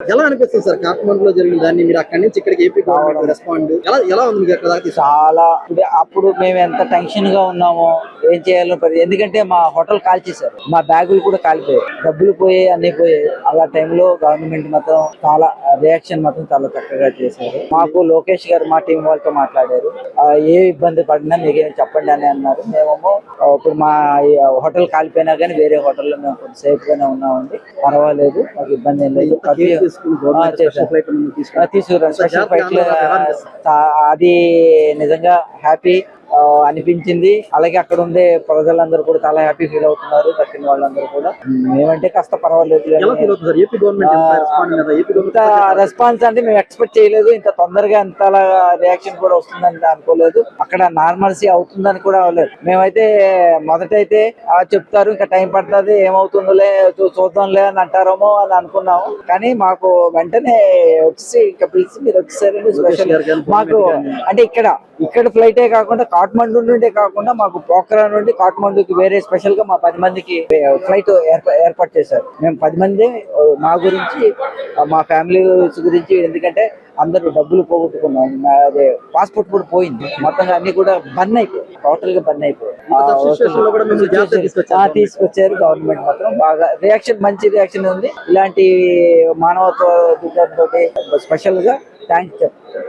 ఎలా అనిపిస్తుంది సార్ కాఠ్మండూలో జరిగిన దాన్ని మీరు అక్కడి నుంచి ఇక్కడికి ఏపీ గవర్నమెంట్ రెస్పాండ్ ఎలా ఉంది మీకు అక్కడ దాకా చాలా అప్పుడు మేము ఎంత టెన్షన్ గా ఉన్నామో ఏం చేయాలో ఎందుకంటే మా హోటల్ కాల్చేశారు, మా బ్యాగులు కూడా కాలిపోయాయి, డబ్బులు పోయి అన్ని పోయాయి. అలా టైంలో గవర్నమెంట్ మాత్రం చాలా రియాక్షన్ మాత్రం చాలా చక్కగా చేశారు. మాకు లోకేష్ గారు మా టీం వాళ్ళతో మాట్లాడారు, ఏ ఇబ్బంది పడినా మీకేం చెప్పండి అని అన్నారు. మేమేమో ఇప్పుడు మా హోటల్ కాలిపోయినా కానీ వేరే హోటల్లో మేము కొంచెం సేఫ్ గానే ఉన్నామండి, పర్వాలేదు, మాకు ఇబ్బంది ఏం లేదు. తీసుకురా స్పెషల్ ఫ్లైట్ లో అది నిజంగా హ్యాపీ అనిపించింది. అలాగే అక్కడ ఉండే ప్రజలందరూ కూడా చాలా హ్యాపీ ఫీల్ అవుతున్నారు, దక్కిన వాళ్ళందరూ కూడా. మేమంటే కాస్త పర్వాలేదు. ఇంత రెస్పాన్స్ అంటే మేము ఎక్స్పెక్ట్ చేయలేదు, ఇంత తొందరగా ఇంత రియాక్షన్ కూడా వస్తుందని అనుకోలేదు. అక్కడ నార్మల్సీ అవుతుందని కూడా అవ్వలేదు. మేమైతే మొదటైతే చెప్తారు ఇంకా టైం పడుతుంది, ఏమవుతుందిలే చూద్దాంలే అని అంటారేమో అని అనుకున్నాము. కానీ మాకు వెంటనే వచ్చి ఇంకా పిలిచి మీరు వచ్చేసారండి. స్పెషల్ మాకు అంటే ఇక్కడ ఫ్లైటే కాకుండా కాఠ్మండూ నుండే కాకుండా మాకు పోఖ్రా నుండి కాఠ్మండూకి వేరే స్పెషల్ గా మా 10 మందికి ఫ్లైట్ ఏర్పాటు చేశారు. మేము 10 మంది మా గురించి మా ఫ్యామిలీ గురించి, ఎందుకంటే అందరూ డబ్బులు పోగొట్టుకున్నాం, అదే పాస్పోర్ట్ కూడా పోయింది, మొత్తంగా అన్ని కూడా బన్ అయిపోయాయి, టోటల్ గా బన్ అయిపోయాయి. తీసుకొచ్చారు గవర్నమెంట్ మాత్రం బాగా రియాక్షన్, మంచి రియాక్షన్ ఉంది. ఇలాంటి మానవత్వ స్పెషల్ గా థ్యాంక్స్ చెప్తారు.